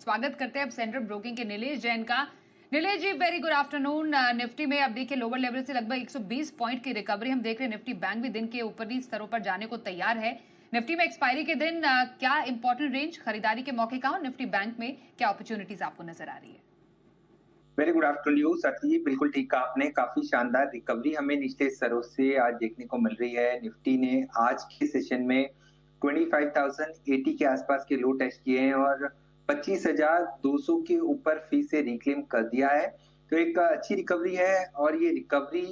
स्वागत करते हैं अब सेंट्रल ब्रोकिंग के नीलेश जैन का। नीलेश जी, वेरी गुड आफ्टरनून। निफ्टी में अब देखिए लोअर लेवल से लगभग 120 पॉइंट की रिकवरी हम देख रहे हैं। निफ्टी बैंक भी दिन के ऊपरी स्तरों पर जाने को तैयार है। निफ्टी में एक्सपायरी के दिन क्या इंपॉर्टेंट रेंज खरीदारी के मौके का, और निफ्टी बैंक में क्या अपॉर्चुनिटीज आपको नजर आ रही है? वेरी गुड आफ्टरनून साथी जी, बिल्कुल ठीक कहा आपने। काफी शानदार रिकवरी हमें निचले स्तरों से आज देखने को मिल रही है। निफ्टी ने आज के सेशन में 25,080 के आसपास के लो टेस्ट किए हैं और 25,200 के ऊपर फी से रिक्लेम कर दिया है। तो एक अच्छी रिकवरी है और ये रिकवरी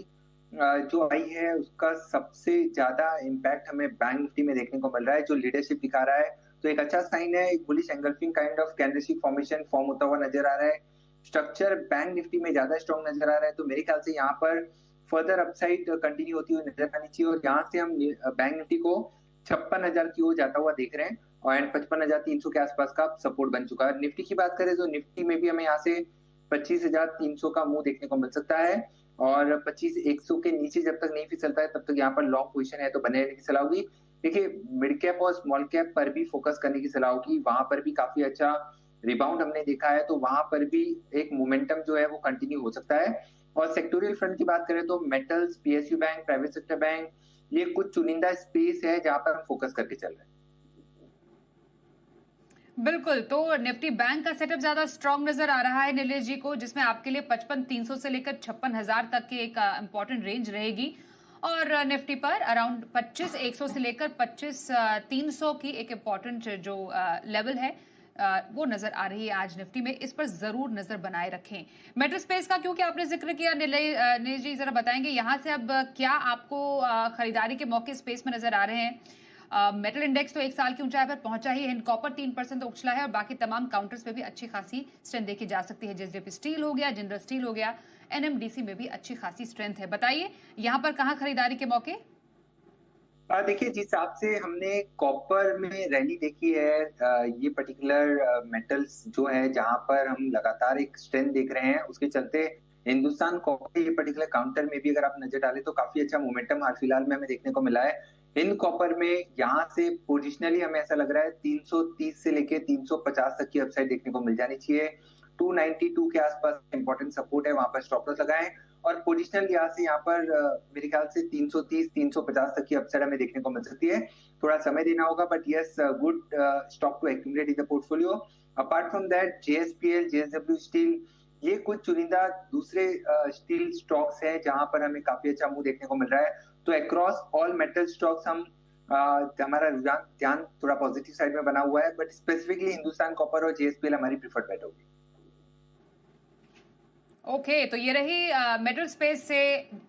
जो आई है उसका सबसे ज्यादा इम्पैक्ट हमें बैंक निफ्टी में देखने को मिल रहा है, जो लीडरशिप दिखा रहा है। तो एक अच्छा साइन है। एक bullish engulfing kind of candlestick formation form होता हुआ नजर आ रहा है। स्ट्रक्चर बैंक निफ्टी में ज्यादा स्ट्रॉन्ग नजर आ रहा है, तो मेरे ख्याल से यहाँ पर फर्दर अपसाइड कंटिन्यू होती हुई नजर आनी चाहिए। और यहाँ से हम बैंक निफ्टी को 56,000 की ओर जाता हुआ देख रहे हैं और एंड 55,300 के आसपास का सपोर्ट बन चुका है। निफ्टी की बात करें तो निफ्टी में भी हमें यहाँ से 25,300 का मूव देखने को मिल सकता है और 25,100 के नीचे जब तक नहीं फिसलता है तब तक यहाँ पर लॉन्ग पोजीशन है तो बने रहने की सलाह होगी। देखिए, मिड कैप और स्मॉल कैप पर भी फोकस करने की सलाह होगी। वहां पर भी काफी अच्छा रिबाउंड हमने देखा है, तो वहां पर भी एक मोमेंटम जो है वो कंटिन्यू हो सकता है। और सेक्टोरियल फ्रंट की बात करें तो metals, PSU bank, private sector bank, ये कुछ चुनिंदा स्पेस है जहां पर हम फोकस करके चल रहे हैं। बिल्कुल, तो निफ्टी बैंक का सेटअप ज्यादा स्ट्रांग नजर आ रहा है नीलेश जी को, जिसमें आपके लिए 55,300 से लेकर 56,000 तक की एक इंपॉर्टेंट रेंज रहेगी। और निफ्टी पर अराउंड 25,100 से लेकर 25,300 की एक इंपॉर्टेंट जो लेवल है वो नजर आ रही है आज निफ्टी में। इस पर जरूर नजर बनाए रखें। मेटल स्पेस का क्योंकि आपने जिक्र किया नीलेश जी, जरा बताएंगे यहाँ से अब क्या आपको खरीदारी के मौके स्पेस में नजर आ रहे हैं? मेटल इंडेक्स तो एक साल की ऊंचाई पर पहुंचा ही है। हिंद कॉपर 3% उछला है और बाकी तमाम काउंटर्स पे भी अच्छी खासी स्ट्रेंथ देखी जा सकती है। जेएसडब्ल्यू स्टील हो गया, जिंदल स्टील हो गया, एनएमडीसी में भी अच्छी खासी स्ट्रेंथ है। बताइए यहाँ पर कहाँ खरीदारी के मौके? देखिए, जिस हिसाब से हमने कॉपर में रैली देखी है, ये पर्टिकुलर मेटल्स जो है जहां पर हम लगातार एक स्ट्रेंथ देख रहे हैं, उसके चलते हिंदुस्तान कॉपर ये पर्टिकुलर काउंटर में भी अगर आप नजर डालें तो काफी अच्छा मोमेंटम हाल फिलहाल में हमें देखने को मिला है। हिंद कॉपर में यहाँ से पोजिशनली हमें ऐसा लग रहा है 330 से लेके 350 तक की अपसाइड देखने को मिल जानी चाहिए। 292 के आसपास इंपॉर्टेंट सपोर्ट है, वहां पर स्टॉप लॉस लगाएं। और पोजिशनल यहाँ से यहाँ पर मेरे ख्याल से 330 350 तक की अपसाइड हमें देखने को मिल सकती है। थोड़ा समय देना होगा, but yes, good stock to accumulate in the portfolio. Apart from that, JSPL, JSW steel, ये कुछ चुनिंदा दूसरे स्टील स्टॉक्स हैं जहां पर हमें काफी अच्छा मूव देखने को मिल रहा है। तो अक्रॉस ऑल मेटल स्टॉक्स हम हमारा रुझान ध्यान थोड़ा पॉजिटिव साइड में बना हुआ है, बट स्पेसिफिकली हिंदुस्तान कॉपर और जेएसपीएल हमारी प्रीफर्ड बेट होगी। ओके, तो ये रही मेटल स्पेस से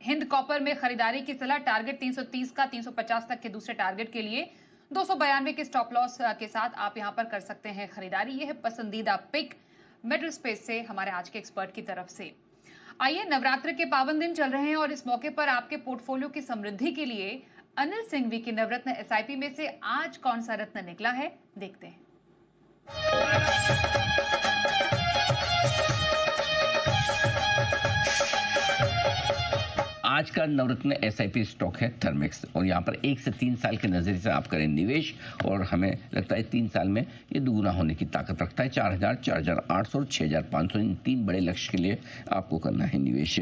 हिंद कॉपर में खरीदारी की सलाह। टारगेट 330 का 350 तक के दूसरे टारगेट के लिए 292 के स्टॉप लॉस के साथ आप यहां पर कर सकते हैं खरीदारी। ये है पसंदीदा पिक मेटल स्पेस से हमारे आज के एक्सपर्ट की तरफ से। आइए, नवरात्र के पावन दिन चल रहे हैं और इस मौके पर आपके पोर्टफोलियो की समृद्धि के लिए अनिल सिंघवी की नवरत्न एसआईपी में से आज कौन सा रत्न निकला है, देखते हैं। आज का नवरत्न एसआईपी स्टॉक है थर्मेक्स और यहाँ पर 1 से 3 साल के नजरिए से आप करें निवेश और हमें लगता है 3 साल में ये दुगुना होने की ताकत रखता है। 4,000, 4,800 और 6,500 इन 3 बड़े लक्ष्य के लिए आपको करना है निवेश।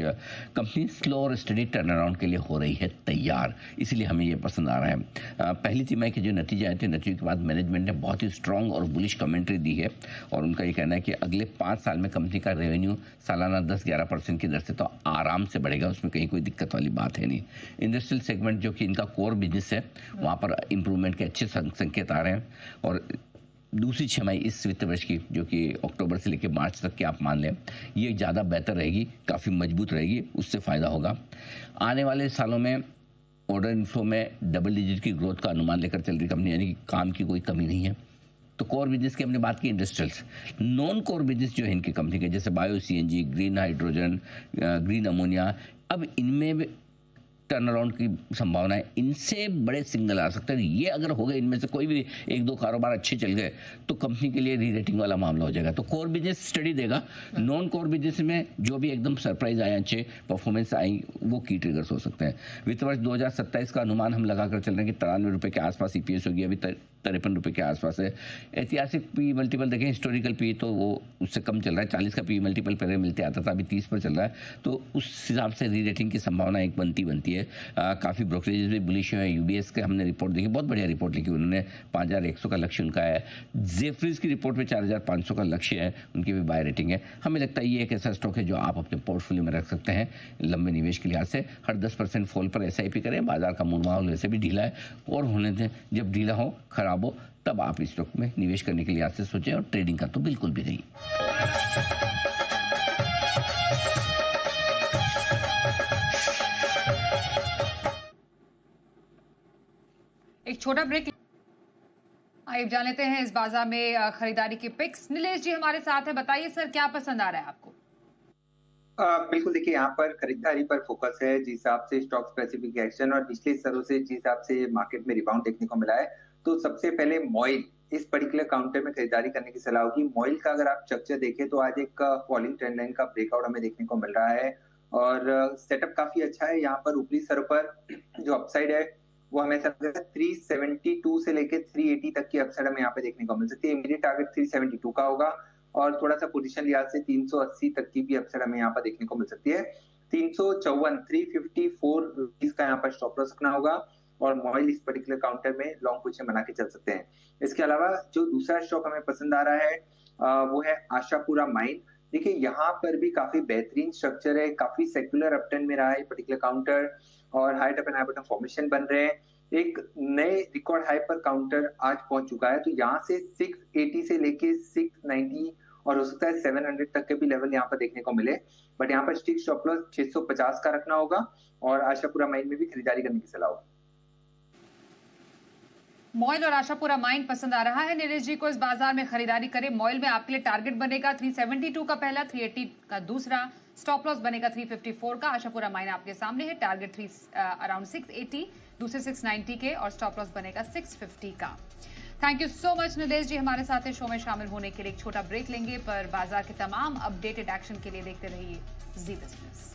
कंपनी स्लो और स्टडी टर्न अराउंड के लिए हो रही है तैयार, इसीलिए हमें ये पसंद आ रहा है। पहली तिमाही के जो नतीजे आए थे, नतीजे के बाद मैनेजमेंट ने बहुत ही स्ट्रॉन्ग और बुलिश कमेंट्री दी है और उनका ये कहना है कि अगले 5 साल में कंपनी का रेवेन्यू सालाना 10-11% की दर से तो आराम से बढ़ेगा, उसमें कहीं कोई दिक्कत वाली बात है नहीं। इंडस्ट्रियल सेगमेंट जो कि इनका कोर बिजनेस है, वहां पर इंप्रूवमेंट के अच्छे संकेत आ रहे हैं और दूसरी छमाही इस वित्त वर्ष की, जो कि अक्टूबर से लेकर मार्च तक की आप मान लें, ये ज़्यादा बेहतर रहेगी, काफ़ी मजबूत रहेगी, उससे फ़ायदा होगा। आने वाले सालों में ऑर्डर इनफ्लो में डबल डिजिट की ग्रोथ का अनुमान लेकर चल रही कंपनी, यानी कि काम की कोई कमी नहीं है। तो कोर बिजनेस की हमने बात की, इंडस्ट्रियल्स। नॉन कोर बिजनेस जो है इनकी कंपनी के, जैसे bio CNG, green hydrogen, green ammonia, अब इनमें टर्न अराउंड की संभावना है। इनसे बड़े सिग्नल आ सकते हैं। ये अगर हो गए, इनमें से कोई भी 1-2 कारोबार अच्छे चल गए तो कंपनी के लिए री रेटिंग वाला मामला हो जाएगा। तो कोर बिजनेस स्टडी देगा। नॉन कोर बिजनेस में जो भी एकदम सरप्राइज आए, अच्छे परफॉर्मेंस आई, वो की ट्रिगर्स हो सकते हैं। वित्त वर्ष 2027 का अनुमान हम लगाकर चल रहे हैं कि 93 रुपये के आसपास ईपीएस होगी। अभी 53 रुपये के आसपास है। ऐतिहासिक पी मल्टीपल देखें, हिस्टोरिकल पी तो वो उससे कम चल रहा है, 40 का पी मल्टीपल पहले मिलते आता था, अभी 30 पर चल रहा है, तो उस हिसाब से री रेटिंग की संभावना एक बनती है। काफ़ी ब्रोकरेजेस भी बुलिश है। यूबीएस के हमने रिपोर्ट देखी, बहुत बढ़िया रिपोर्ट लिखी उन्होंने, 5100 का लक्ष्य उनका है। जेफरीज की रिपोर्ट में 4500 का लक्ष्य है, उनकी भी बाय रेटिंग है। हमें लगता है ये एक ऐसा स्टॉक है जो आप अपने पोर्टफोलियो में रख सकते हैं लंबे निवेश के लिहाज से। हर 10% फॉल पर एसआईपी करें, बाजार का मूड माहौल वैसे भी ढीला है, और होने दें, जब ढीला हो, खराब हो, तब आप इस स्टॉक में निवेश करने के लिहाज से सोचें, और ट्रेडिंग का तो बिल्कुल भी नहीं। एक छोटा ब्रेक। आइए जान लेते हैं इस बाजार में खरीदारी के पिक्स। नीलेश जी हमारे साथ है, बताइए सर क्या पसंद आ रहा है आपको? बिल्कुल, देखिए यहाँ पर खरीदारी पर फोकस है, जिस हिसाब से स्टॉक स्पेसिफिक एक्शन और पिछले स्तरों से जिस हिसाब से मार्केट में रिबाउंड देखने को मिला है, तो सबसे पहले मॉइल इस पर्टिकुलर काउंटर में खरीदारी करने की सलाह होगी। मॉइल का अगर आप स्ट्रक्चर देखें तो आज एक फॉलिंग ट्रेंड लाइन का ब्रेकआउट हमें देखने को मिल रहा है, और सेटअप काफी अच्छा है। यहाँ पर ऊपरी स्तरों पर जो अपसाइड है वो हमें 372 से लेकर 380 तक की अपसाइड हमें यहाँ पे देखने को मिल सकती है। इमीडिएट टारगेट 372 का होगा, और थोड़ा सा पोजीशन लिहाज से 380 तक की भी अपसाइड हमें यहाँ पर देखने को मिल सकती है। 354 354 रुपीज का यहाँ पर स्टॉप लॉस रखना होगा, और मॉइल इस पर्टिकुलर काउंटर में लॉन्ग पोजीशन बना के चल सकते हैं। इसके अलावा जो दूसरा स्टॉक हमें पसंद आ रहा है वो है आशापुरा माइन। देखिए यहाँ पर भी काफी बेहतरीन स्ट्रक्चर है, काफी सेक्युलर अपट्रेंड में रहा है पर्टिकुलर काउंटर, और high top and high bottom formation बन रहे हैं। एक नए रिकॉर्ड हाई पर काउंटर आज पहुंच चुका है, तो यहाँ से 680 से लेके 690 और हो सकता है 700 तक के भी लेवल यहाँ पर देखने को मिले, बट यहाँ पर स्टिक स्टॉप लॉस 650 का रखना होगा, और आशापुरा माइन में भी खरीदारी करने की सलाह होगी। मॉइल और आशापुरा माइन पसंद आ रहा है नीलेश जी को, इस बाजार में खरीदारी करें। मॉइल में आपके लिए टारगेट बनेगा 372 का पहला, 380 का दूसरा, स्टॉप लॉस बनेगा 354 का। आशापुरा माइन आपके सामने है, टारगेट अराउंड 680, दूसरे 690 के, और स्टॉप लॉस बनेगा 650 का। Thank you so much Nilesh ji हमारे साथ शो में शामिल होने के लिए। एक छोटा ब्रेक लेंगे, पर बाजार के तमाम अपडेटेड एक्शन के लिए देखते रहिए जी बिजनेस।